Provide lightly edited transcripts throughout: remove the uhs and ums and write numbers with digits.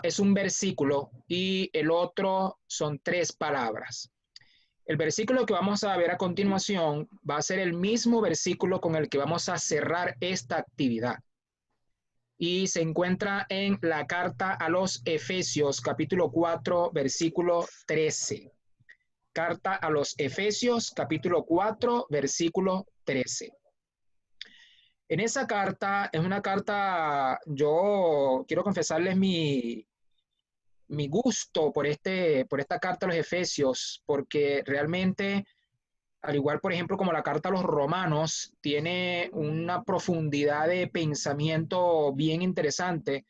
es un versículo y el otro son tres palabras. El versículo que vamos a ver a continuación va a ser el mismo versículo con el que vamos a cerrar esta actividad. Y se encuentra en la carta a los Efesios, capítulo 4, versículo 13. Carta a los Efesios, capítulo 4, versículo 13. En esa carta, es una carta, yo quiero confesarles mi gusto por esta carta a los Efesios, porque realmente, al igual, por ejemplo, como la carta a los Romanos, tiene una profundidad de pensamiento bien interesante.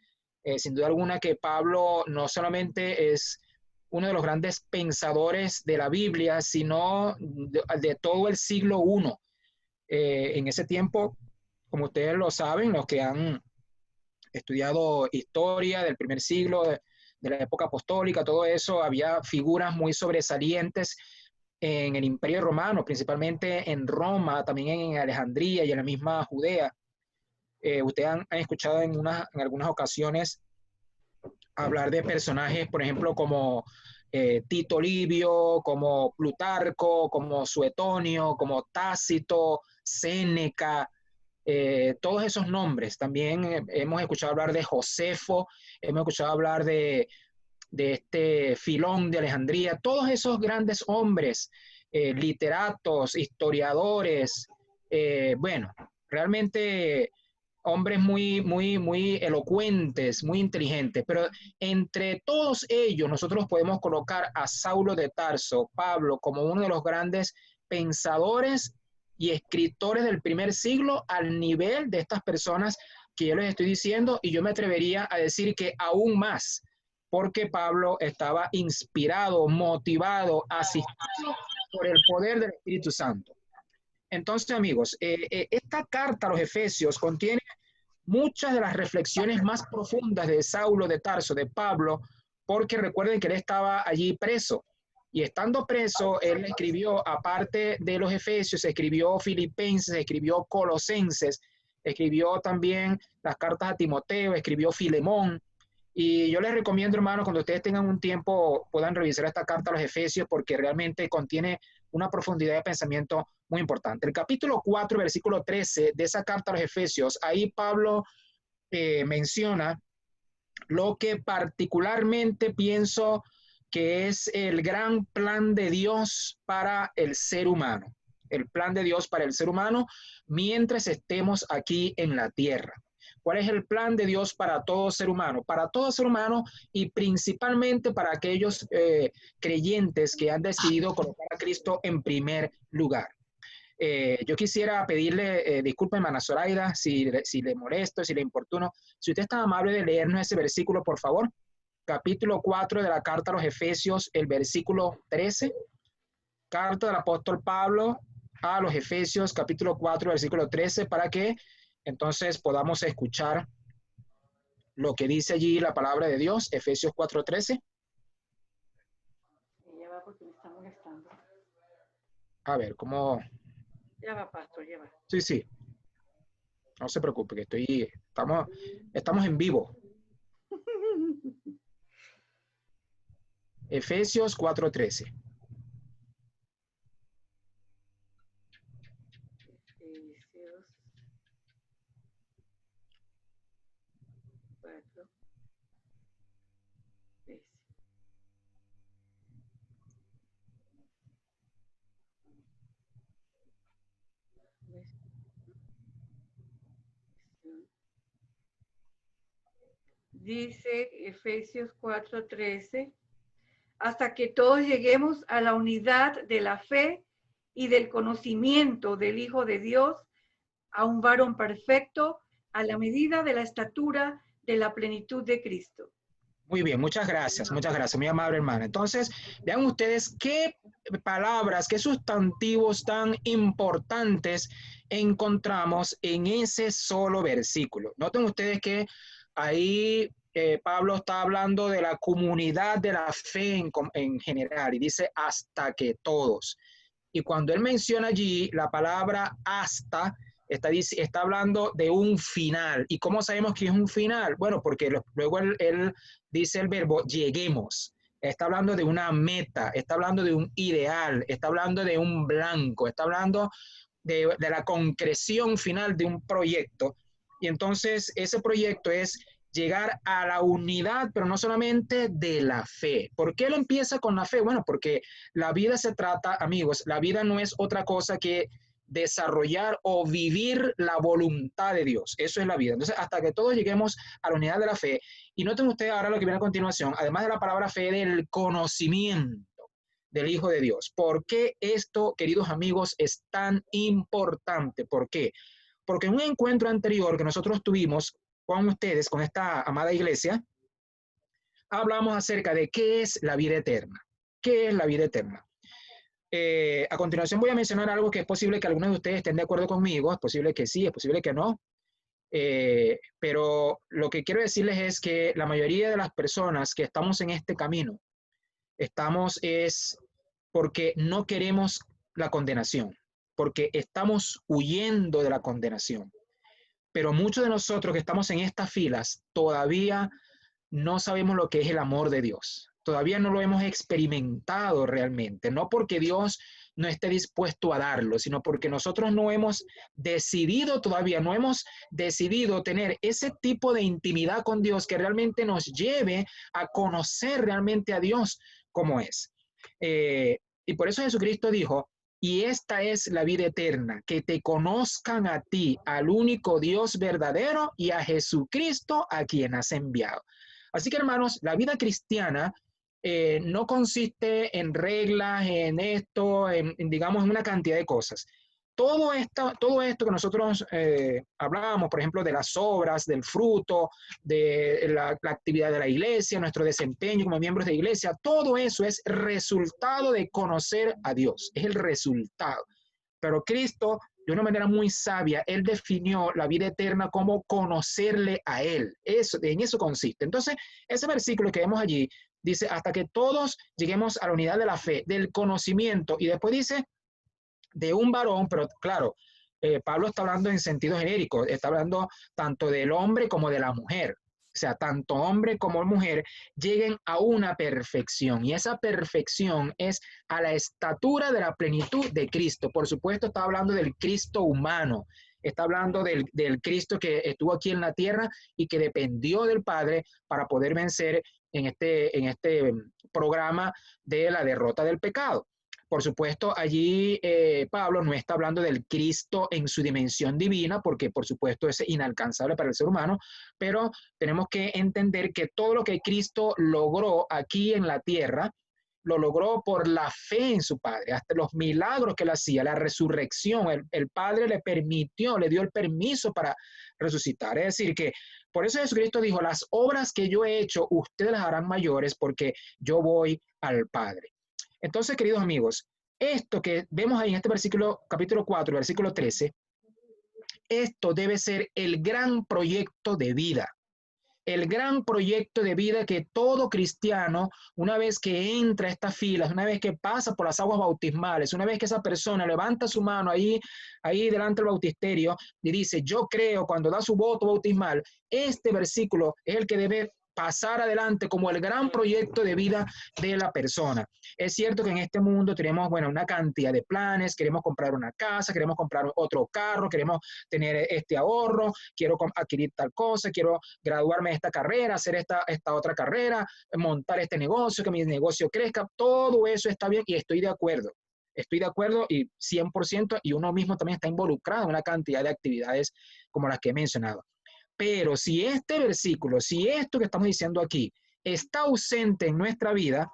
Sin duda alguna que Pablo no solamente es uno de los grandes pensadores de la Biblia, sino de todo el siglo I. En ese tiempo, como ustedes lo saben, los que han estudiado historia del primer siglo, de la época apostólica, todo eso, había figuras muy sobresalientes en el Imperio Romano, principalmente en Roma, también en Alejandría y en la misma Judea. Ustedes han escuchado en algunas ocasiones hablar de personajes, por ejemplo, como Tito Livio, como Plutarco, como Suetonio, como Tácito, Séneca, todos esos nombres. También hemos escuchado hablar de Josefo, hemos escuchado hablar de este Filón de Alejandría, todos esos grandes hombres, literatos, historiadores, bueno, realmente hombres muy elocuentes, muy inteligentes, pero entre todos ellos nosotros podemos colocar a Saulo de Tarso, Pablo, como uno de los grandes pensadores y escritores del primer siglo al nivel de estas personas que yo les estoy diciendo, y yo me atrevería a decir que aún más, porque Pablo estaba inspirado, motivado, asistido por el poder del Espíritu Santo. Entonces, amigos, esta carta a los Efesios contiene muchas de las reflexiones más profundas de Saulo de Tarso, de Pablo, porque recuerden que él estaba allí preso. Y estando preso, él escribió, aparte de los Efesios, escribió Filipenses, escribió Colosenses, escribió también las cartas a Timoteo, escribió Filemón. Y yo les recomiendo, hermanos, cuando ustedes tengan un tiempo, puedan revisar esta carta a los Efesios, porque realmente contiene una profundidad de pensamiento muy importante. El capítulo 4, versículo 13 de esa carta a los Efesios, ahí Pablo menciona lo que particularmente pienso que es el gran plan de Dios para el ser humano. El plan de Dios para el ser humano mientras estemos aquí en la tierra. ¿Cuál es el plan de Dios para todo ser humano? Para todo ser humano y principalmente para aquellos creyentes que han decidido colocar a Cristo en primer lugar. Yo quisiera pedirle disculpas, hermana Zoraida, si le molesto, si le importuno. Si usted está amable de leernos ese versículo, por favor. Capítulo 4 de la carta a los Efesios, el versículo 13. Carta del apóstol Pablo a los Efesios, capítulo 4, versículo 13, para que entonces podamos escuchar lo que dice allí la palabra de Dios, Efesios 4:13. Ya va porque me está molestando. A ver, ¿cómo? Ya va, pastor, ya va. Sí, sí, no se preocupe, que estamos en vivo. Efesios 4:13. Efesios 4, 13. Dice Efesios 4:13, hasta que todos lleguemos a la unidad de la fe y del conocimiento del Hijo de Dios, a un varón perfecto, a la medida de la estatura de la plenitud de Cristo. Muy bien, muchas gracias, muy amable hermana. Entonces, vean ustedes qué palabras, qué sustantivos tan importantes encontramos en ese solo versículo. Noten ustedes que ahí Pablo está hablando de la comunidad de la fe en general y dice hasta que todos. Y cuando él menciona allí la palabra hasta, está hablando de un final. ¿Y cómo sabemos que es un final? Bueno, porque luego él dice el verbo lleguemos. Está hablando de una meta, está hablando de un ideal, está hablando de un blanco, está hablando de la concreción final de un proyecto. Y entonces ese proyecto es llegar a la unidad, pero no solamente de la fe. ¿Por qué lo empieza con la fe? Bueno, porque la vida se trata, amigos, la vida no es otra cosa que desarrollar o vivir la voluntad de Dios. Eso es la vida. Entonces, hasta que todos lleguemos a la unidad de la fe, y noten ustedes ahora lo que viene a continuación, además de la palabra fe, del conocimiento del Hijo de Dios. ¿Por qué esto, queridos amigos, es tan importante? ¿Por qué? Porque en un encuentro anterior que nosotros tuvimos con ustedes, con esta amada iglesia, hablamos acerca de qué es la vida eterna. ¿Qué es la vida eterna? A continuación voy a mencionar algo que es posible que algunos de ustedes estén de acuerdo conmigo, es posible que sí, es posible que no, pero lo que quiero decirles es que la mayoría de las personas que estamos en este camino, estamos es porque no queremos la condenación, porque estamos huyendo de la condenación. Pero muchos de nosotros que estamos en estas filas todavía no sabemos lo que es el amor de Dios. Todavía no lo hemos experimentado realmente, no porque Dios no esté dispuesto a darlo, sino porque nosotros no hemos decidido todavía, no hemos decidido tener ese tipo de intimidad con Dios que realmente nos lleve a conocer realmente a Dios como es. Y por eso Jesucristo dijo, y esta es la vida eterna, que te conozcan a ti, al único Dios verdadero, y a Jesucristo a quien has enviado. Así que, hermanos, la vida cristiana no consiste en reglas, en esto, digamos, en una cantidad de cosas. Todo esto que nosotros hablábamos, por ejemplo, de las obras, del fruto, de la actividad de la iglesia, nuestro desempeño como miembros de iglesia, todo eso es resultado de conocer a Dios, es el resultado. Pero Cristo, de una manera muy sabia, Él definió la vida eterna como conocerle a Él. En eso consiste. Entonces, ese versículo que vemos allí dice, hasta que todos lleguemos a la unidad de la fe, del conocimiento, y después dice, de un varón, pero claro, Pablo está hablando en sentido genérico, está hablando tanto del hombre como de la mujer. O sea, tanto hombre como mujer lleguen a una perfección. Y esa perfección es a la estatura de la plenitud de Cristo. Por supuesto, está hablando del Cristo humano. Está hablando del Cristo que estuvo aquí en la tierra y que dependió del Padre para poder vencer en este programa de la derrota del pecado. Por supuesto, allí Pablo no está hablando del Cristo en su dimensión divina, porque por supuesto es inalcanzable para el ser humano, pero tenemos que entender que todo lo que Cristo logró aquí en la tierra, lo logró por la fe en su Padre, hasta los milagros que él hacía, la resurrección, el Padre le permitió, le dio el permiso para resucitar. Es decir, que por eso Jesucristo dijo, las obras que yo he hecho, ustedes las harán mayores porque yo voy al Padre. Entonces, queridos amigos, esto que vemos ahí en este versículo, capítulo 4, versículo 13, esto debe ser el gran proyecto de vida. El gran proyecto de vida que todo cristiano, una vez que entra a estas filas, una vez que pasa por las aguas bautismales, una vez que esa persona levanta su mano ahí delante del bautisterio y dice, yo creo, cuando da su voto bautismal, este versículo es el que debe pasar adelante como el gran proyecto de vida de la persona. Es cierto que en este mundo tenemos, bueno, una cantidad de planes, queremos comprar una casa, queremos comprar otro carro, queremos tener este ahorro, quiero adquirir tal cosa, quiero graduarme de esta carrera, hacer esta otra carrera, montar este negocio, que mi negocio crezca, todo eso está bien y estoy de acuerdo. Estoy de acuerdo y 100%, y uno mismo también está involucrado en una cantidad de actividades como las que he mencionado. Pero si este versículo, si esto que estamos diciendo aquí está ausente en nuestra vida,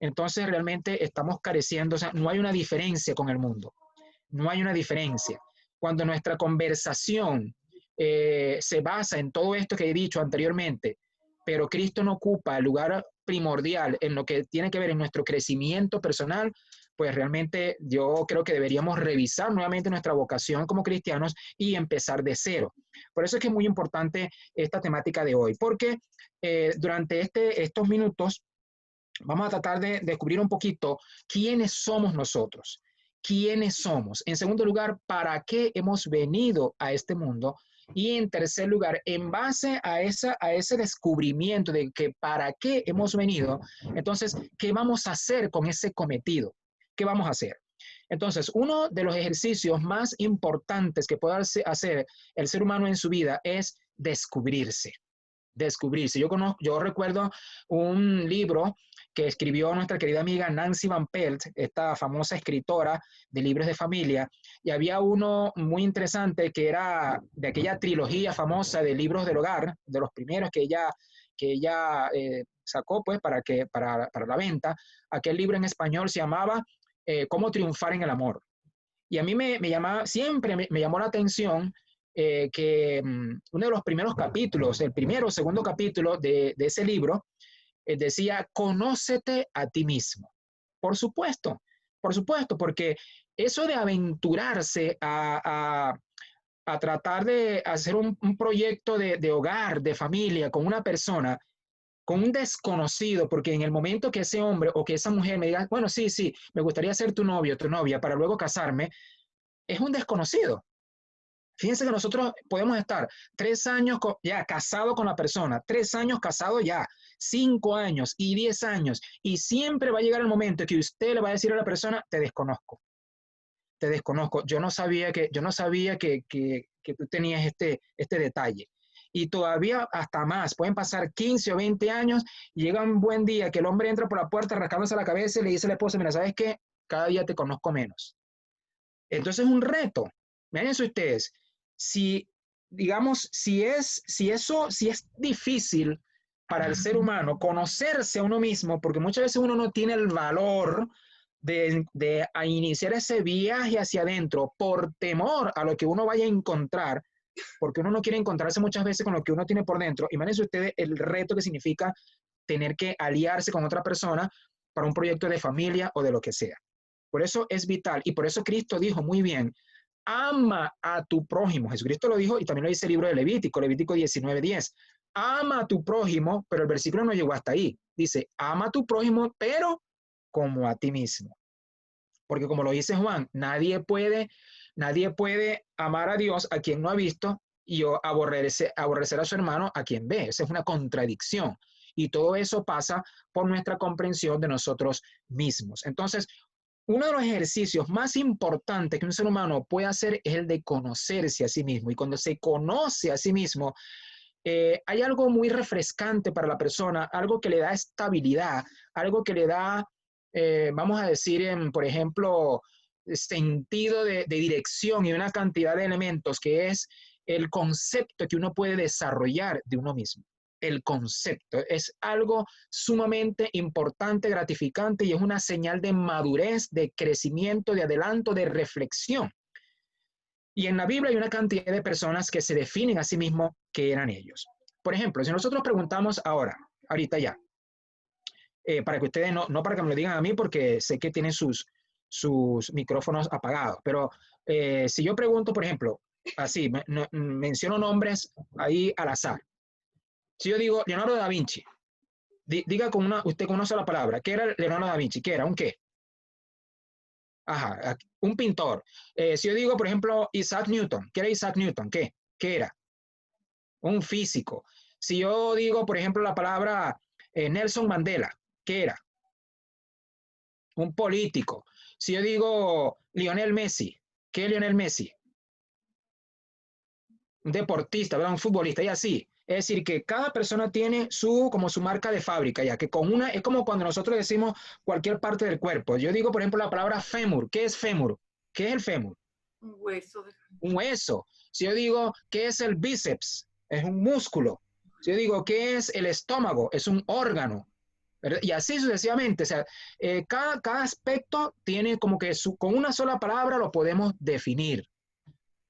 entonces realmente estamos careciendo, o sea, no hay una diferencia con el mundo, no hay una diferencia. Cuando nuestra conversación se basa en todo esto que he dicho anteriormente, pero Cristo no ocupa el lugar primordial en lo que tiene que ver en nuestro crecimiento personal, pues realmente yo creo que deberíamos revisar nuevamente nuestra vocación como cristianos y empezar de cero. Por eso es que es muy importante esta temática de hoy, porque durante estos minutos vamos a tratar de descubrir un poquito quiénes somos nosotros, quiénes somos. En segundo lugar, para qué hemos venido a este mundo. Y en tercer lugar, en base a ese descubrimiento de que para qué hemos venido, entonces, ¿qué vamos a hacer con ese cometido? ¿Qué vamos a hacer? Entonces, uno de los ejercicios más importantes que puede hacer el ser humano en su vida es descubrirse. Descubrirse. Yo recuerdo un libro que escribió nuestra querida amiga Nancy Van Pelt, esta famosa escritora de libros de familia, y había uno muy interesante que era de aquella trilogía famosa de libros del hogar, de los primeros que ella sacó pues para la venta. Aquel libro en español se llamaba Cómo triunfar en el amor. Y a mí siempre me llamó la atención que uno de los primeros capítulos, el primero o segundo capítulo de ese libro, decía, conócete a ti mismo. Por supuesto, porque eso de aventurarse a tratar de hacer un proyecto de hogar, de familia, con una persona, con un desconocido, porque en el momento que ese hombre o que esa mujer me diga, bueno, sí, sí, me gustaría ser tu novio, tu novia, para luego casarme, es un desconocido. Fíjense que nosotros podemos estar 3 años ya casado con la persona, 3 años casado ya, 5 años y 10 años, y siempre va a llegar el momento que usted le va a decir a la persona, te desconozco, te desconozco. Yo no sabía que tú tenías este detalle. Y todavía hasta más, pueden pasar 15 o 20 años, y llega un buen día que el hombre entra por la puerta rascándose la cabeza y le dice a la esposa, mira, ¿sabes qué? Cada día te conozco menos. Entonces es un reto. Imagínense ustedes, si, digamos, si es difícil para el ser humano conocerse a uno mismo, porque muchas veces uno no tiene el valor de iniciar ese viaje hacia adentro por temor a lo que uno vaya a encontrar, porque uno no quiere encontrarse muchas veces con lo que uno tiene por dentro. Imagínense ustedes el reto que significa tener que aliarse con otra persona para un proyecto de familia o de lo que sea. Por eso es vital y por eso Cristo dijo muy bien, ama a tu prójimo. Jesucristo lo dijo y también lo dice el libro de Levítico, Levítico 19:10. Ama a tu prójimo, pero el versículo no llegó hasta ahí. Dice, ama a tu prójimo, pero como a ti mismo. Porque como lo dice Juan, nadie puede amar a Dios a quien no ha visto y aborrecer a su hermano a quien ve. Esa es una contradicción. Y todo eso pasa por nuestra comprensión de nosotros mismos. Entonces, uno de los ejercicios más importantes que un ser humano puede hacer es el de conocerse a sí mismo. Y cuando se conoce a sí mismo, hay algo muy refrescante para la persona, algo que le da estabilidad, algo que le da, vamos a decir, por ejemplo, sentido de dirección y una cantidad de elementos que es el concepto que uno puede desarrollar de uno mismo. El concepto es algo sumamente importante, gratificante y es una señal de madurez, de crecimiento, de adelanto, de reflexión. Y en la Biblia hay una cantidad de personas que se definen a sí mismos que eran ellos. Por ejemplo, si nosotros preguntamos ahorita ya, para que ustedes no para que me lo digan a mí porque sé que tienen sus micrófonos apagados, pero si yo pregunto, por ejemplo, así, menciono nombres ahí al azar. Si yo digo Leonardo da Vinci, diga usted con una sola palabra, ¿qué era Leonardo da Vinci? ¿Qué era? ¿Un qué? Ajá, un pintor. Si yo digo, por ejemplo, Isaac Newton, ¿qué era Isaac Newton? ¿Qué era? Un físico. Si yo digo, por ejemplo, la palabra Nelson Mandela, ¿qué era? Un político. Si yo digo Lionel Messi, ¿qué es Lionel Messi? Un deportista, ¿verdad? Un futbolista, y así. Es decir, que cada persona tiene como su marca de fábrica, ya que con una, es como cuando nosotros decimos cualquier parte del cuerpo. Yo digo, por ejemplo, la palabra fémur. ¿Qué es fémur? ¿Qué es el fémur? Un hueso. Un hueso. Si yo digo, ¿qué es el bíceps? Es un músculo. Si yo digo, ¿qué es el estómago? Es un órgano. ¿Verdad? Y así sucesivamente. O sea, cada aspecto tiene como que con una sola palabra lo podemos definir.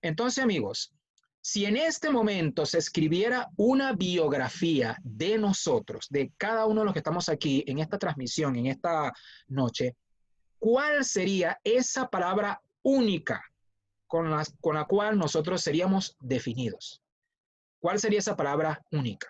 Entonces, amigos, si en este momento se escribiera una biografía de nosotros, de cada uno de los que estamos aquí en esta transmisión, en esta noche, ¿cuál sería esa palabra única con la cual nosotros seríamos definidos? ¿Cuál sería esa palabra única?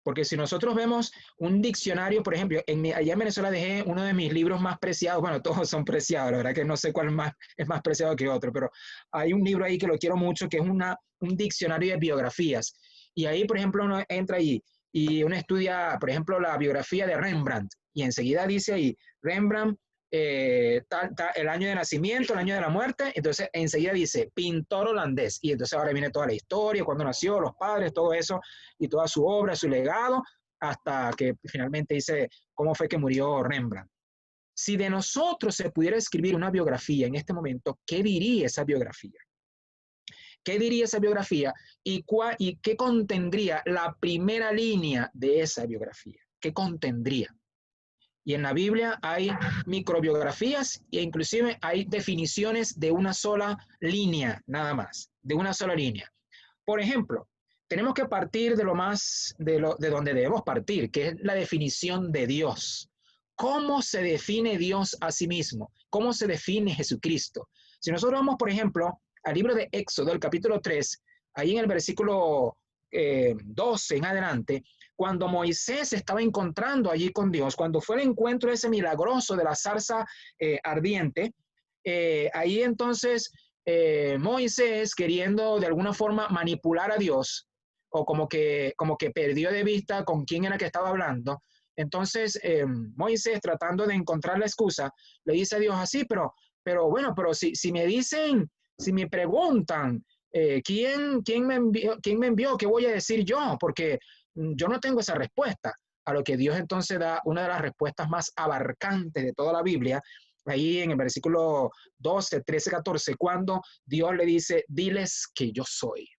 Porque si nosotros vemos un diccionario, por ejemplo, allá en Venezuela dejé uno de mis libros más preciados, bueno, todos son preciados, la verdad que no sé cuál es más preciado que otro, pero hay un libro ahí que lo quiero mucho, que es un diccionario de biografías. Y ahí, por ejemplo, uno entra allí y uno estudia, por ejemplo, la biografía de Rembrandt, y enseguida dice ahí, Rembrandt, el año de nacimiento, el año de la muerte, entonces enseguida dice pintor holandés, y entonces ahora viene toda la historia, cuándo nació, los padres, todo eso, y toda su obra, su legado, hasta que finalmente dice cómo fue que murió Rembrandt. Si de nosotros se pudiera escribir una biografía en este momento, ¿qué diría esa biografía? ¿Qué diría esa biografía y qué contendría la primera línea de esa biografía? ¿Qué contendría? Y en la Biblia hay microbiografías e inclusive hay definiciones de una sola línea, nada más, de una sola línea. Por ejemplo, tenemos que partir de donde debemos partir, que es la definición de Dios. ¿Cómo se define Dios a sí mismo? ¿Cómo se define Jesucristo? Si nosotros vamos, por ejemplo, al libro de Éxodo, el capítulo 3, ahí en el versículo 12 en adelante, cuando Moisés estaba encontrando allí con Dios, cuando fue el encuentro ese milagroso de la zarza ardiente, ahí entonces Moisés, queriendo de alguna forma manipular a Dios, o como que perdió de vista con quién era que estaba hablando, entonces Moisés, tratando de encontrar la excusa, le dice a Dios así, pero bueno, pero si me dicen, si me preguntan, ¿quién me envió? ¿Qué voy a decir yo? Porque yo no tengo esa respuesta. A lo que Dios entonces da una de las respuestas más abarcantes de toda la Biblia, ahí en el versículo 12, 13, 14, cuando Dios le dice, diles que yo soy.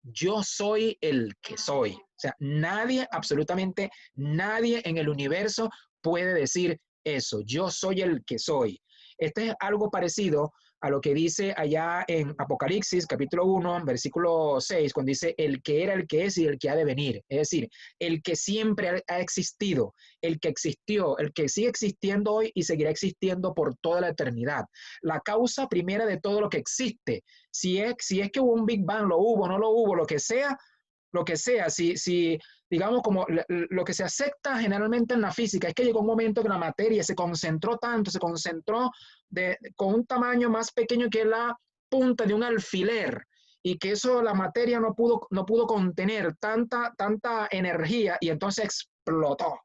Yo soy el que soy. O sea, nadie, absolutamente nadie en el universo puede decir eso. Yo soy el que soy. Este es algo parecido a lo que dice allá en Apocalipsis, capítulo 1, versículo 6, cuando dice el que era, el que es y el que ha de venir. Es decir, el que siempre ha existido, el que existió, el que sigue existiendo hoy y seguirá existiendo por toda la eternidad. La causa primera de todo lo que existe. Si es que hubo un Big Bang, lo hubo, no lo hubo, lo que sea, si digamos como lo que se acepta generalmente en la física es que llegó un momento que la materia se concentró tanto, se concentró con un tamaño más pequeño que la punta de un alfiler, y que eso la materia no pudo contener tanta energía y entonces explotó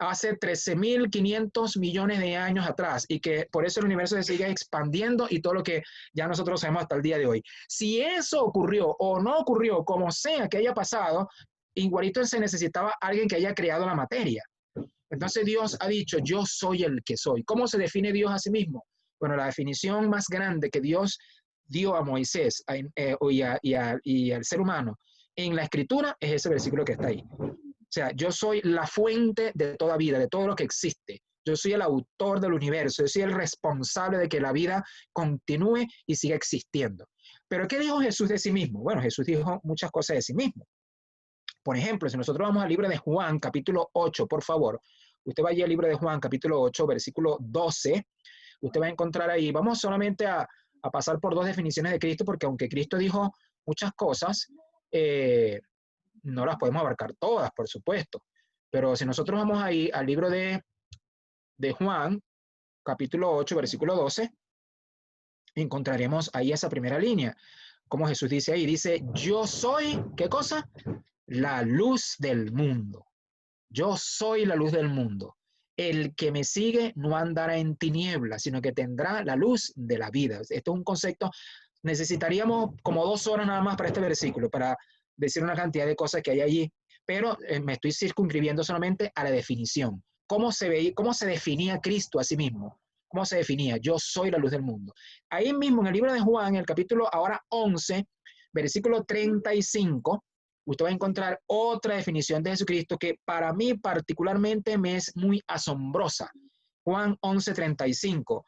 hace 13.500 millones de años atrás, y que por eso el universo se sigue expandiendo y todo lo que ya nosotros sabemos hasta el día de hoy. Si eso ocurrió o no ocurrió, como sea que haya pasado, igualito se necesitaba alguien que haya creado la materia. Entonces Dios ha dicho, yo soy el que soy. ¿Cómo se define Dios a sí mismo? Bueno, la definición más grande que Dios dio a Moisés y al ser humano en la escritura es ese versículo que está ahí. O sea, yo soy la fuente de toda vida, de todo lo que existe. Yo soy el autor del universo, yo soy el responsable de que la vida continúe y siga existiendo. Pero ¿qué dijo Jesús de sí mismo? Bueno, Jesús dijo muchas cosas de sí mismo. Por ejemplo, si nosotros vamos al libro de Juan, capítulo 8, por favor, usted va allí al libro de Juan, capítulo 8, versículo 12, usted va a encontrar ahí, vamos solamente a pasar por dos definiciones de Cristo, porque aunque Cristo dijo muchas cosas, no las podemos abarcar todas, por supuesto. Pero si nosotros vamos ahí al libro de Juan, capítulo 8, versículo 12, encontraremos ahí esa primera línea. Como Jesús dice ahí, dice, yo soy, ¿qué cosa? La luz del mundo. Yo soy la luz del mundo. El que me sigue no andará en tinieblas, sino que tendrá la luz de la vida. Esto es un concepto, necesitaríamos como 2 horas nada más para este versículo, para decir una cantidad de cosas que hay allí, pero me estoy circunscribiendo solamente a la definición. ¿Cómo se definía Cristo a sí mismo? ¿Cómo se definía? Yo soy la luz del mundo. Ahí mismo en el libro de Juan, en el capítulo ahora 11, versículo 35, usted va a encontrar otra definición de Jesucristo que para mí particularmente me es muy asombrosa. Juan 11:35,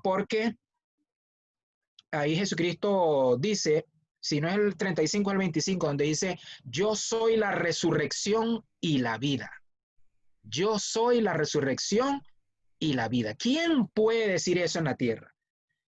porque ahí Jesucristo dice, si no es el 35, es el 25, donde dice, yo soy la resurrección y la vida. Yo soy la resurrección y la vida. ¿Quién puede decir eso en la tierra?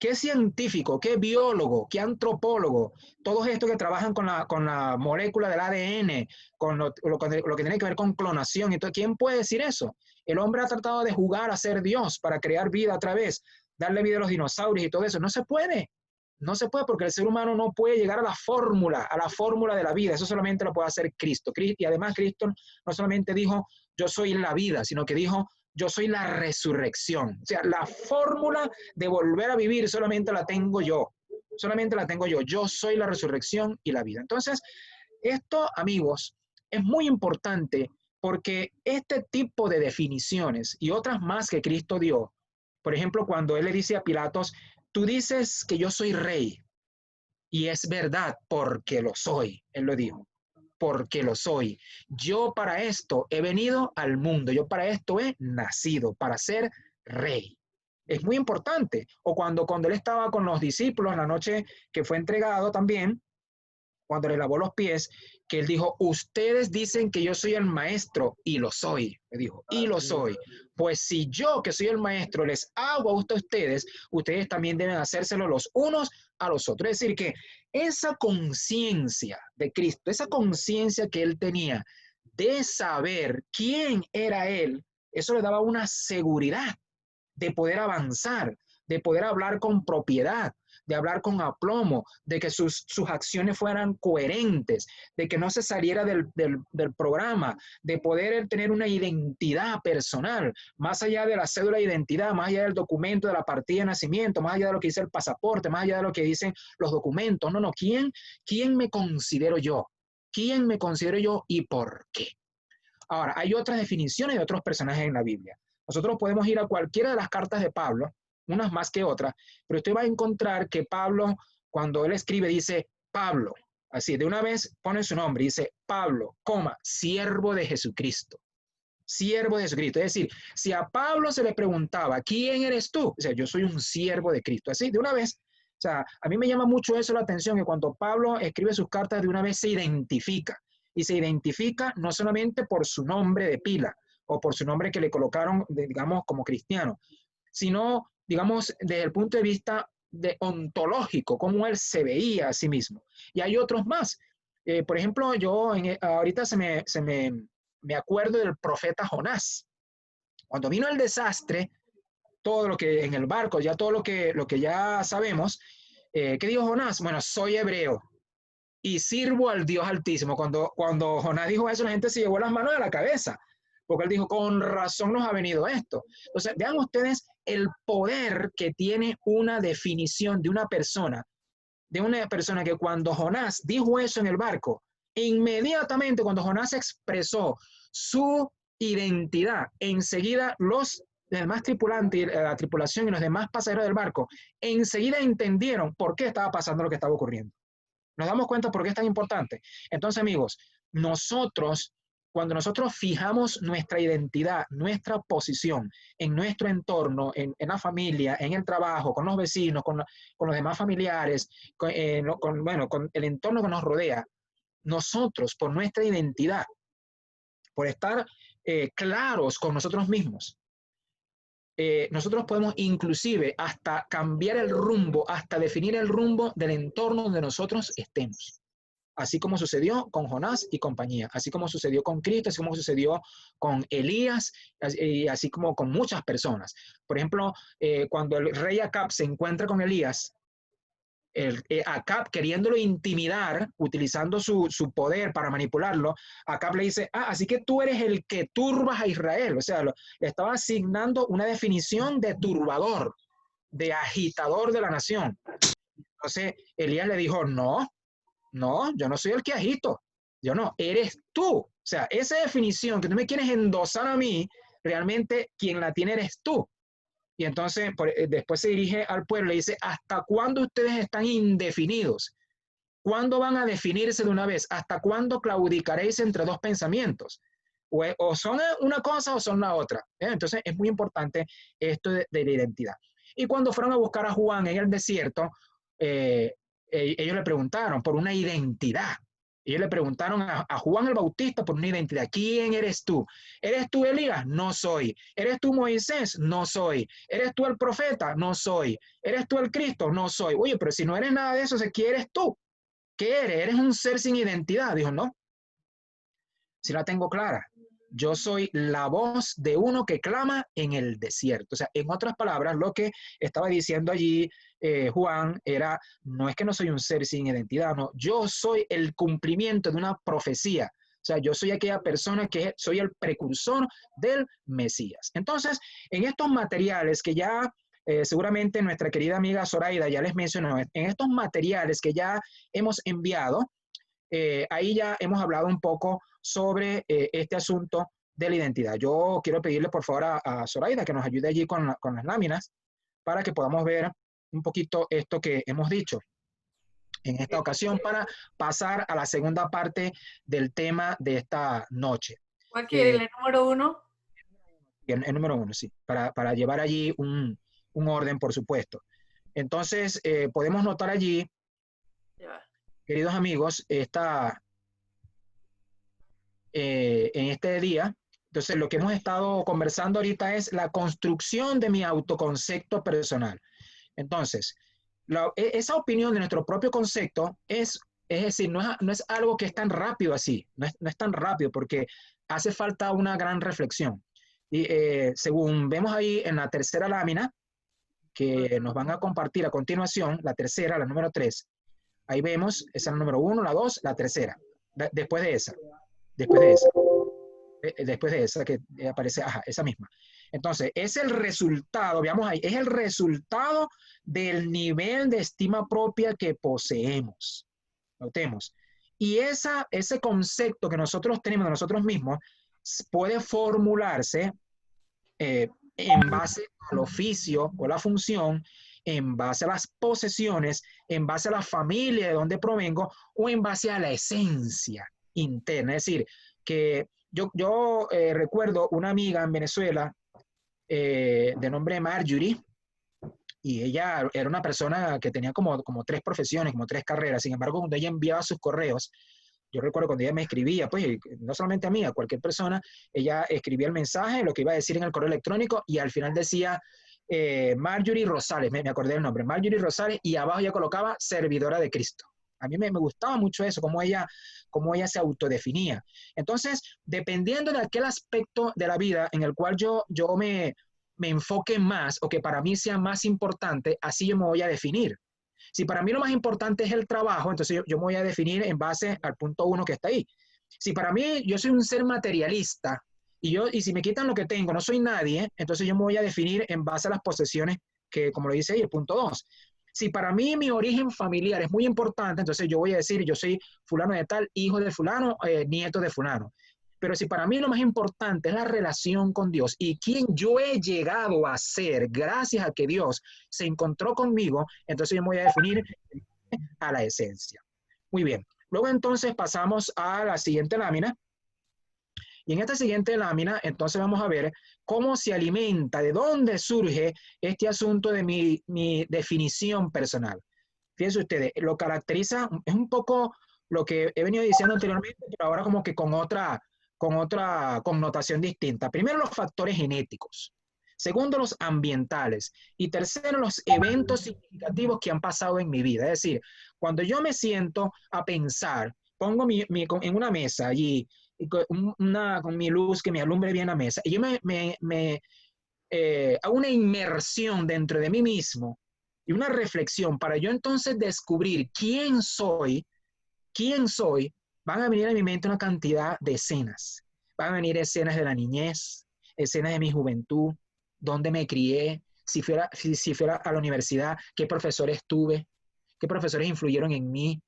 ¿Qué científico, qué biólogo, qué antropólogo, todos estos que trabajan con la molécula del ADN, con lo que tiene que ver con clonación y todo, quién puede decir eso? El hombre ha tratado de jugar a ser Dios para crear vida otra vez, darle vida a los dinosaurios y todo eso. No se puede. No se puede porque el ser humano no puede llegar a la fórmula de la vida. Eso solamente lo puede hacer Cristo. Y además Cristo no solamente dijo, yo soy la vida, sino que dijo, yo soy la resurrección. O sea, la fórmula de volver a vivir solamente la tengo yo. Solamente la tengo yo. Yo soy la resurrección y la vida. Entonces, esto, amigos, es muy importante porque este tipo de definiciones y otras más que Cristo dio, por ejemplo, cuando él le dice a Pilatos, tú dices que yo soy rey, y es verdad porque lo soy, él lo dijo, porque lo soy. Yo para esto he venido al mundo, yo para esto he nacido, para ser rey. Es muy importante. O cuando él estaba con los discípulos en la noche que fue entregado también, cuando le lavó los pies, que él dijo, ustedes dicen que yo soy el maestro, y lo soy, me dijo, y lo soy. Pues si yo, que soy el maestro, les hago a ustedes, ustedes también deben hacérselo los unos a los otros. Es decir, que esa conciencia de Cristo, esa conciencia que él tenía de saber quién era él, eso le daba una seguridad de poder avanzar, de poder hablar con propiedad, de hablar con aplomo, de que sus acciones fueran coherentes, de que no se saliera del programa, de poder tener una identidad personal, más allá de la cédula de identidad, más allá del documento de la partida de nacimiento, más allá de lo que dice el pasaporte, más allá de lo que dicen los documentos. No, ¿quién me considero yo? ¿Quién me considero yo y por qué? Ahora, hay otras definiciones de otros personajes en la Biblia. Nosotros podemos ir a cualquiera de las cartas de Pablo, unas más que otras, pero usted va a encontrar que Pablo, cuando él escribe, dice Pablo, así, de una vez pone su nombre, dice Pablo, siervo de Jesucristo. Siervo de Jesucristo. Es decir, si a Pablo se le preguntaba, ¿quién eres tú? O sea, yo soy un siervo de Cristo. Así, de una vez. O sea, a mí me llama mucho eso la atención, que cuando Pablo escribe sus cartas, de una vez se identifica. Y se identifica no solamente por su nombre de pila o por su nombre que le colocaron, digamos, como cristiano, sino, digamos, desde el punto de vista ontológico, cómo él se veía a sí mismo. Y hay otros más. Por ejemplo, yo ahorita me acuerdo del profeta Jonás. Cuando vino el desastre, todo lo que en el barco, ya todo lo que ya sabemos, ¿qué dijo Jonás? Bueno, soy hebreo y sirvo al Dios Altísimo. Cuando Jonás dijo eso, la gente se llevó las manos a la cabeza, porque él dijo, con razón nos ha venido esto. Entonces, vean ustedes el poder que tiene una definición de una persona que cuando Jonás dijo eso en el barco, inmediatamente cuando Jonás expresó su identidad, enseguida los demás tripulantes, la tripulación y los demás pasajeros del barco, enseguida entendieron por qué estaba pasando lo que estaba ocurriendo. Nos damos cuenta por qué es tan importante. Entonces, amigos, cuando nosotros fijamos nuestra identidad, nuestra posición en nuestro entorno, en la familia, en el trabajo, con los vecinos, con los demás familiares, con el entorno que nos rodea, nosotros, por nuestra identidad, por estar claros con nosotros mismos, nosotros podemos inclusive hasta cambiar el rumbo, hasta definir el rumbo del entorno donde nosotros estemos. Así como sucedió con Jonás y compañía, así como sucedió con Cristo, así como sucedió con Elías, y así como con muchas personas. Por ejemplo, cuando el rey Acab se encuentra con Elías, Acab queriéndolo intimidar, utilizando su poder para manipularlo, Acab le dice, así que tú eres el que turbas a Israel. O sea, le estaba asignando una definición de turbador, de agitador de la nación. Entonces, Elías le dijo, no, yo no soy el que agito, yo no, eres tú. O sea, esa definición que tú me quieres endosar a mí, realmente quien la tiene eres tú. Y entonces después se dirige al pueblo y le dice, ¿hasta cuándo ustedes están indefinidos? ¿Cuándo van a definirse de una vez? ¿Hasta cuándo claudicaréis entre dos pensamientos? O son una cosa o son la otra. Entonces es muy importante esto de la identidad. Y cuando fueron a buscar a Juan en el desierto, ellos le preguntaron por una identidad. Ellos le preguntaron a Juan el Bautista por una identidad. ¿Quién eres tú? ¿Eres tú Elías? No soy. ¿Eres tú Moisés? No soy. ¿Eres tú el profeta? No soy. ¿Eres tú el Cristo? No soy. Oye, pero si no eres nada de eso, ¿qué eres tú? ¿Qué eres? ¿Eres un ser sin identidad? Dijo, no, si la tengo clara. Yo soy la voz de uno que clama en el desierto. O sea, en otras palabras, lo que estaba diciendo allí Juan era, no es que no soy un ser sin identidad, no, yo soy el cumplimiento de una profecía. O sea, yo soy aquella persona que soy el precursor del Mesías. Entonces, en estos materiales que ya seguramente nuestra querida amiga Zoraida ya les mencionó, en estos materiales que ya hemos enviado, ahí ya hemos hablado un poco sobre este asunto de la identidad. Yo quiero pedirle por favor a Zoraida que nos ayude allí con las láminas para que podamos ver un poquito esto que hemos dicho en esta ocasión para pasar a la segunda parte del tema de esta noche. ¿Cuál quiere? ¿El número 1? El número 1, sí, para llevar allí un orden, por supuesto. Entonces, podemos notar allí, queridos amigos, en este día. Entonces, lo que hemos estado conversando ahorita es la construcción de mi autoconcepto personal. Entonces, esa opinión de nuestro propio concepto es decir, no es algo que es tan rápido así, no es tan rápido porque hace falta una gran reflexión. Y según vemos ahí en la tercera lámina, que nos van a compartir a continuación, la tercera, la número 3, ahí vemos, esa es la número 1, la 2, la tercera, después de esa que aparece, ajá, esa misma. Entonces, es el resultado, veamos ahí, es el resultado del nivel de estima propia que poseemos. Notemos. Y ese concepto que nosotros tenemos de nosotros mismos puede formularse en base al oficio o la función, en base a las posesiones, en base a la familia de donde provengo o en base a la esencia interna. Es decir, que yo recuerdo una amiga en Venezuela de nombre Marjorie, y ella era una persona que tenía como 3 profesiones, como 3 carreras. Sin embargo, cuando ella enviaba sus correos, yo recuerdo cuando ella me escribía, pues no solamente a mí, a cualquier persona, ella escribía el mensaje, lo que iba a decir en el correo electrónico, y al final decía Marjorie Rosales, me acordé del nombre, Marjorie Rosales, y abajo ella colocaba servidora de Cristo. A mí me gustaba mucho eso, cómo ella se autodefinía. Entonces, dependiendo de aquel aspecto de la vida en el cual yo me enfoque más o que para mí sea más importante, así yo me voy a definir. Si para mí lo más importante es el trabajo, entonces yo me voy a definir en base al punto 1 que está ahí. Si para mí yo soy un ser materialista y si me quitan lo que tengo, no soy nadie, entonces yo me voy a definir en base a las posesiones que, como lo dice ahí, el punto 2. Si para mí mi origen familiar es muy importante, entonces yo voy a decir, yo soy fulano de tal, hijo de fulano, nieto de fulano. Pero si para mí lo más importante es la relación con Dios y quién yo he llegado a ser gracias a que Dios se encontró conmigo, entonces yo me voy a definir a la esencia. Muy bien. Luego entonces pasamos a la siguiente lámina. Y en esta siguiente lámina, entonces vamos a ver cómo se alimenta, de dónde surge este asunto de mi definición personal. Fíjense ustedes, lo caracteriza, es un poco lo que he venido diciendo anteriormente, pero ahora como que con otra connotación distinta. Primero, los factores genéticos. Segundo, los ambientales. Y tercero, los eventos significativos que han pasado en mi vida. Es decir, cuando yo me siento a pensar, pongo en una mesa allí, con mi luz que me alumbre bien la mesa, y yo hago una inmersión dentro de mí mismo y una reflexión para yo entonces descubrir quién soy, van a venir a mi mente una cantidad de escenas. Van a venir escenas de la niñez, escenas de mi juventud, dónde me crié, si fuera a la universidad, qué profesores tuve, qué profesores influyeron en mí,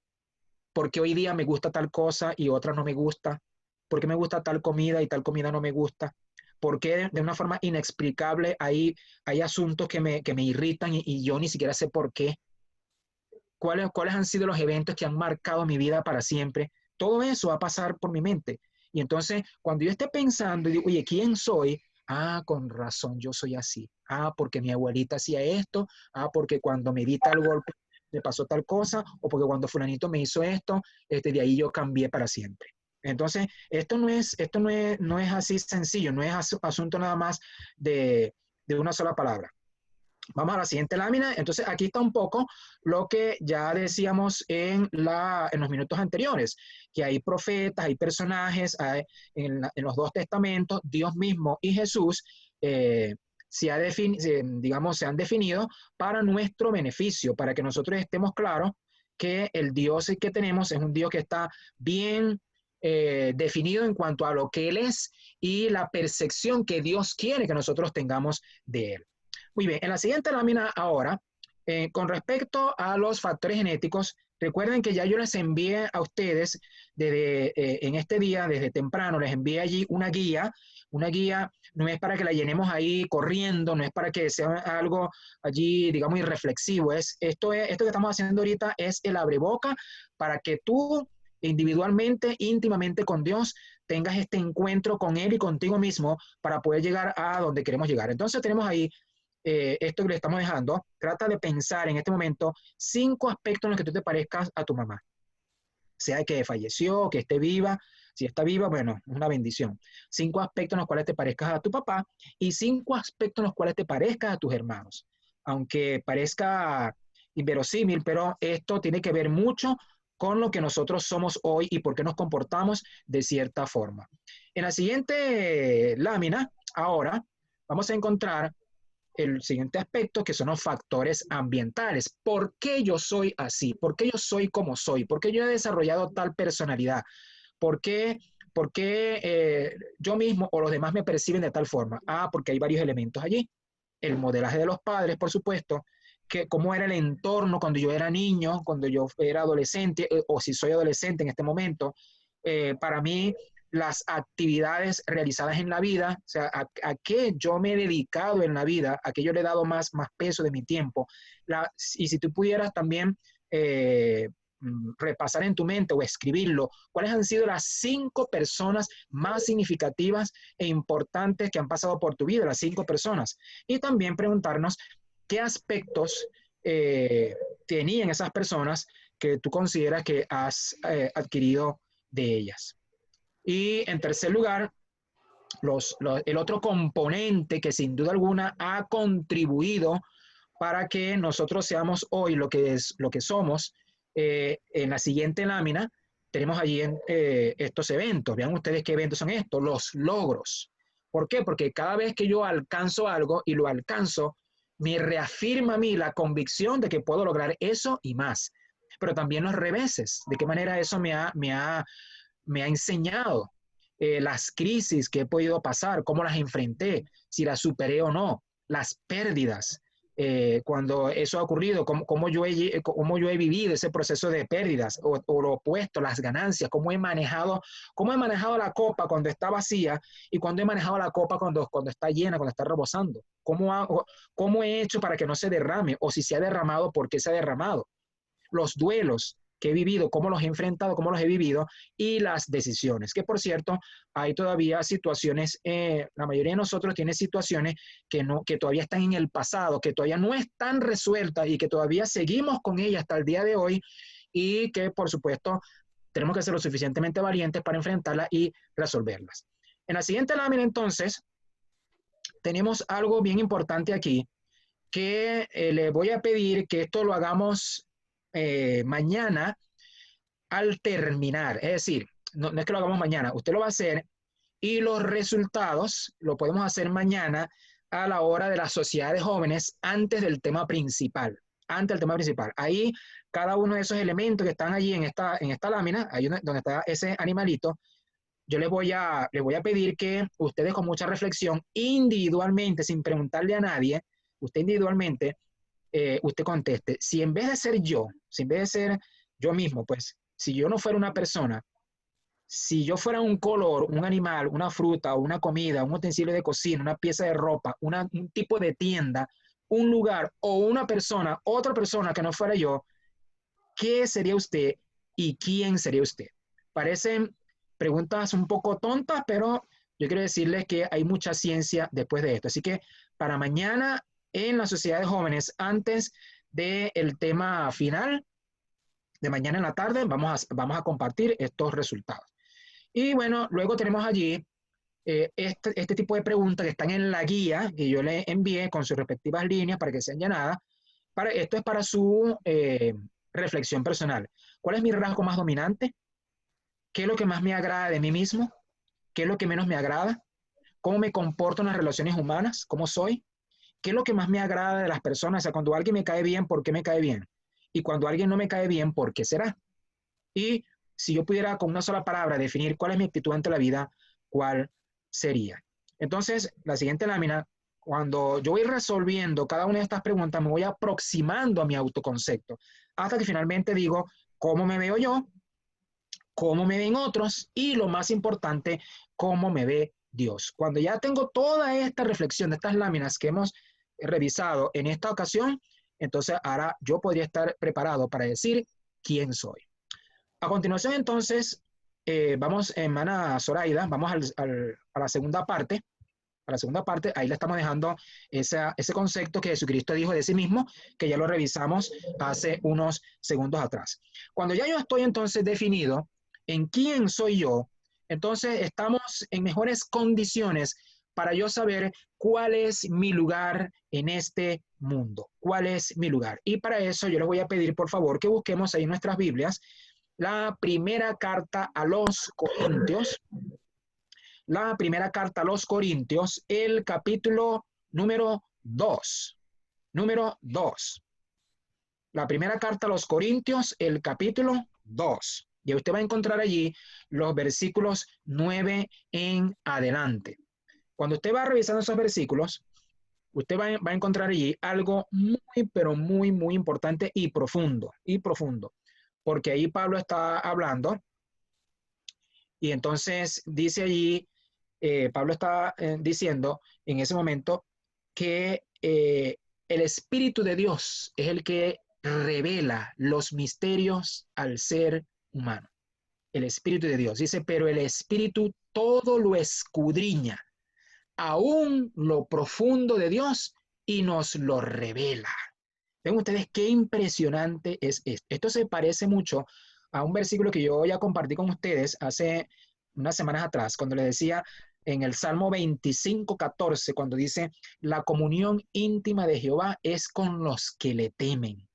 por qué hoy día me gusta tal cosa y otra no me gusta, por qué me gusta tal comida y tal comida no me gusta, por qué de una forma inexplicable hay asuntos que me irritan y yo ni siquiera sé por qué. ¿Cuáles han sido los eventos que han marcado mi vida para siempre? Todo eso va a pasar por mi mente. Y entonces, cuando yo esté pensando y digo, oye, ¿quién soy? Ah, con razón, yo soy así. Ah, porque mi abuelita hacía esto. Ah, porque cuando me di tal golpe, me pasó tal cosa, o porque cuando fulanito me hizo esto, de ahí yo cambié para siempre. Entonces, no es así sencillo, no es asunto nada más de una sola palabra. Vamos a la siguiente lámina. Entonces, aquí está un poco lo que ya decíamos en los minutos anteriores, que hay profetas, hay personajes, en los dos testamentos, Dios mismo y Jesús, digamos, se han definido para nuestro beneficio, para que nosotros estemos claros que el Dios que tenemos es un Dios que está bien definido en cuanto a lo que Él es y la percepción que Dios quiere que nosotros tengamos de Él. Muy bien, en la siguiente lámina ahora, con respecto a los factores genéticos, recuerden que ya yo les envié a ustedes en este día, desde temprano, les envié allí una guía no es para que la llenemos ahí corriendo, no es para que sea algo allí, digamos, irreflexivo, esto que estamos haciendo ahorita es el abreboca para que tú individualmente, íntimamente con Dios, tengas este encuentro con Él y contigo mismo para poder llegar a donde queremos llegar. Entonces tenemos ahí esto que le estamos dejando, trata de pensar en este momento 5 aspectos en los que tú te parezcas a tu mamá. Sea que falleció, que esté viva. Si está viva, bueno, es una bendición. 5 aspectos en los cuales te parezcas a tu papá y 5 aspectos en los cuales te parezcas a tus hermanos. Aunque parezca inverosímil, pero esto tiene que ver mucho con lo que nosotros somos hoy y por qué nos comportamos de cierta forma. En la siguiente lámina, ahora, vamos a encontrar el siguiente aspecto, que son los factores ambientales. ¿Por qué yo soy así? ¿Por qué yo soy como soy? ¿Por qué yo he desarrollado tal personalidad? ¿Por qué yo mismo o los demás me perciben de tal forma? Porque hay varios elementos allí. El modelaje de los padres, por supuesto, que cómo era el entorno cuando yo era niño, cuando yo era adolescente, o si soy adolescente en este momento. Para mí, las actividades realizadas en la vida, o sea, a qué yo me he dedicado en la vida, a qué yo le he dado más peso de mi tiempo. Y si tú pudieras también repasar en tu mente o escribirlo, cuáles han sido las 5 personas más significativas e importantes que han pasado por tu vida, las 5 personas. Y también preguntarnos qué aspectos tenían esas personas que tú consideras que has adquirido de ellas. Y en tercer lugar, el otro componente que sin duda alguna ha contribuido para que nosotros seamos hoy lo que somos, en la siguiente lámina tenemos allí estos eventos. Vean ustedes qué eventos son estos, los logros. ¿Por qué? Porque cada vez que yo alcanzo algo y lo alcanzo, me reafirma a mí la convicción de que puedo lograr eso y más. Pero también los reveses, de qué manera eso me ha enseñado, las crisis que he podido pasar, cómo las enfrenté, si las superé o no, las pérdidas, cuando eso ha ocurrido, cómo yo he vivido ese proceso de pérdidas, o lo opuesto, las ganancias, cómo he manejado la copa cuando está vacía y cuando he manejado la copa cuando está llena, cuando está rebosando, cómo he hecho para que no se derrame, o si se ha derramado, ¿por qué se ha derramado? Los duelos que he vivido, cómo los he enfrentado, cómo los he vivido, y las decisiones, que por cierto, hay todavía situaciones, la mayoría de nosotros tiene situaciones que todavía están en el pasado, que todavía no están resueltas y que todavía seguimos con ellas hasta el día de hoy, y que por supuesto tenemos que ser lo suficientemente valientes para enfrentarlas y resolverlas. En la siguiente lámina entonces, tenemos algo bien importante aquí, que le voy a pedir que esto lo hagamos mañana al terminar. Es decir, no es que lo hagamos mañana, usted lo va a hacer y los resultados lo podemos hacer mañana a la hora de la sociedad de jóvenes antes del tema principal. Antes del tema principal. Ahí, cada uno de esos elementos que están allí en esta lámina, ahí donde está ese animalito, yo les voy a pedir que ustedes con mucha reflexión, individualmente, sin preguntarle a nadie, usted individualmente, usted conteste, si en vez de ser yo mismo, pues, si yo no fuera una persona, si yo fuera un color, un animal, una fruta, una comida, un utensilio de cocina, una pieza de ropa, un tipo de tienda, un lugar o una persona, otra persona que no fuera yo, ¿qué sería usted y quién sería usted? Parecen preguntas un poco tontas, pero yo quiero decirles que hay mucha ciencia después de esto. Así que para mañana en la sociedad de jóvenes, antes del tema final de mañana en la tarde. Vamos a compartir estos resultados. Y bueno, luego tenemos allí este tipo de preguntas que están en la guía que yo le envié con sus respectivas líneas para que sean llenadas. Esto es para su reflexión personal. ¿Cuál es mi rasgo más dominante? ¿Qué es lo que más me agrada de mí mismo? ¿Qué es lo que menos me agrada? ¿Cómo me comporto en las relaciones humanas? ¿Cómo soy? ¿Qué es lo que más me agrada de las personas? O sea, cuando alguien me cae bien, ¿por qué me cae bien? Y cuando alguien no me cae bien, ¿por qué será? Y si yo pudiera con una sola palabra definir cuál es mi actitud ante la vida, ¿cuál sería? Entonces, la siguiente lámina, cuando yo voy resolviendo cada una de estas preguntas, me voy aproximando a mi autoconcepto, hasta que finalmente digo cómo me veo yo, cómo me ven otros y lo más importante, cómo me ve Dios. Cuando ya tengo toda esta reflexión de estas láminas que hemos revisado en esta ocasión, entonces ahora yo podría estar preparado para decir quién soy. A continuación, entonces, vamos, hermana Zoraida, vamos a la segunda parte. A la segunda parte, ahí le estamos dejando ese concepto que Jesucristo dijo de sí mismo, que ya lo revisamos hace unos segundos atrás. Cuando ya yo estoy entonces definido en quién soy yo, entonces estamos en mejores condiciones para yo saber cuál es mi lugar en este mundo, cuál es mi lugar. Y para eso yo les voy a pedir, por favor, que busquemos ahí en nuestras Biblias la primera carta a los Corintios, la primera carta a los Corintios, el capítulo número 2. Número 2. La primera carta a los Corintios, el capítulo 2. Y usted va a encontrar allí los versículos 9 en adelante. Cuando usted va revisando esos versículos, usted va a encontrar allí algo muy, pero muy, muy importante y profundo, porque ahí Pablo está hablando y entonces dice allí, Pablo está diciendo en ese momento que el Espíritu de Dios es el que revela los misterios al ser humano. El Espíritu de Dios. Dice, pero el Espíritu todo lo escudriña, aún lo profundo de Dios, y nos lo revela. Ven ustedes qué impresionante es esto. Esto se parece mucho a un versículo que yo ya compartí con ustedes hace unas semanas atrás, cuando les decía en el Salmo 25:14, cuando dice, la comunión íntima de Jehová es con los que le temen,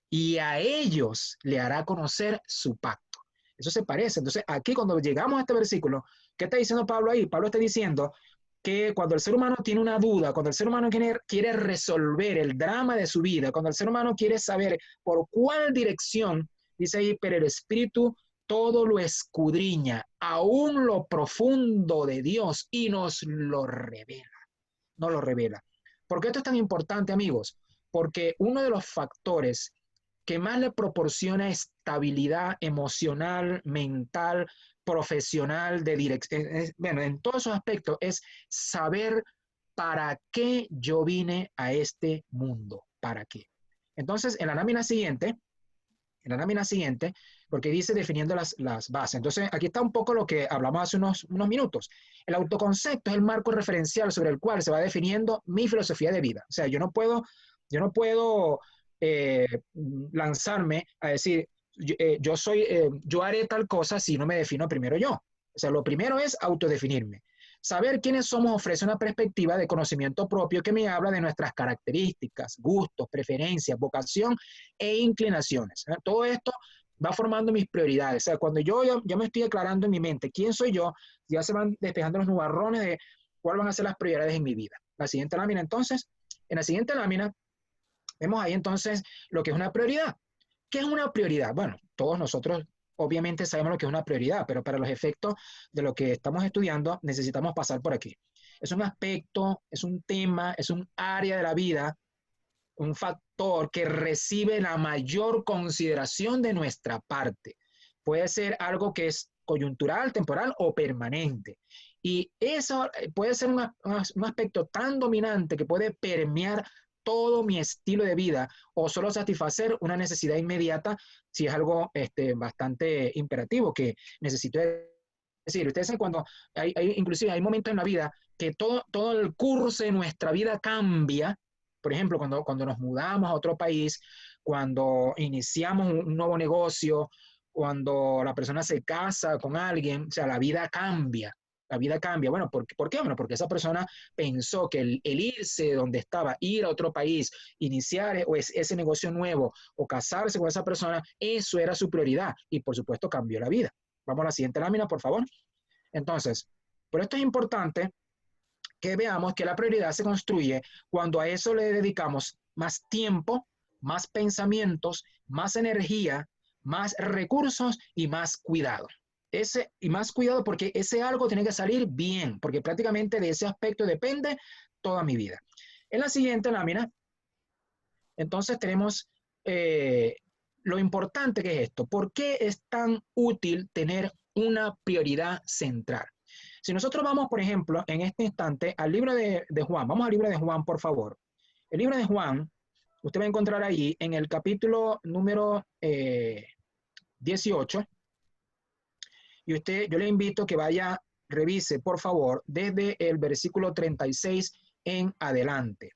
y a ellos le hará conocer su pacto. Eso se parece. Entonces, aquí cuando llegamos a este versículo, ¿qué está diciendo Pablo ahí? Pablo está diciendo que cuando el ser humano tiene una duda, cuando el ser humano quiere resolver el drama de su vida, cuando el ser humano quiere saber por cuál dirección, dice ahí, pero el Espíritu todo lo escudriña, aún lo profundo de Dios, y nos lo revela. Nos lo revela. ¿Por qué esto es tan importante, amigos? Porque uno de los factores que más le proporciona estabilidad emocional, mental, profesional, de dirección, bueno, en todos esos aspectos, es saber para qué yo vine a este mundo, para qué. Entonces, en la lámina siguiente, porque dice definiendo las bases. Entonces, aquí está un poco lo que hablamos hace unos minutos. El autoconcepto es el marco referencial sobre el cual se va definiendo mi filosofía de vida. O sea, yo no puedo lanzarme a decir, yo haré tal cosa si no me defino primero yo. O sea, lo primero es autodefinirme. Saber quiénes somos ofrece una perspectiva de conocimiento propio que me habla de nuestras características, gustos, preferencias, vocación e inclinaciones. Todo esto va formando mis prioridades. O sea, cuando yo me estoy declarando en mi mente quién soy yo, ya se van despejando los nubarrones de cuáles van a ser las prioridades en mi vida. La siguiente lámina, entonces, en la siguiente lámina, vemos ahí entonces lo que es una prioridad. ¿Qué es una prioridad? Bueno, todos nosotros obviamente sabemos lo que es una prioridad, pero para los efectos de lo que estamos estudiando necesitamos pasar por aquí. Es un aspecto, es un tema, es un área de la vida, un factor que recibe la mayor consideración de nuestra parte. Puede ser algo que es coyuntural, temporal o permanente. Y eso puede ser un aspecto tan dominante que puede permear todo mi estilo de vida o solo satisfacer una necesidad inmediata si es algo bastante imperativo que necesito decir. Ustedes saben cuando inclusive hay momentos en la vida que todo el curso de nuestra vida cambia por ejemplo, cuando nos mudamos a otro país, cuando iniciamos un nuevo negocio, cuando la persona se casa con alguien, o sea, la vida cambia. La vida cambia. Bueno, ¿por qué? Bueno, porque esa persona pensó que el irse de donde estaba, ir a otro país, iniciar ese negocio nuevo o casarse con esa persona, eso era su prioridad y por supuesto cambió la vida. Vamos a la siguiente lámina, por favor. Entonces, por esto es importante que veamos que la prioridad se construye cuando a eso le dedicamos más tiempo, más pensamientos, más energía, más recursos y más cuidado. Y más cuidado porque ese algo tiene que salir bien, porque prácticamente de ese aspecto depende toda mi vida. En la siguiente lámina, entonces tenemos lo importante que es esto. ¿Por qué es tan útil tener una prioridad central? Si nosotros vamos, por ejemplo, en este instante al libro de Juan, vamos al libro de Juan, por favor. El libro de Juan, usted va a encontrar ahí en el capítulo número 18, y yo le invito que vaya, revise, por favor, desde el versículo 36 en adelante.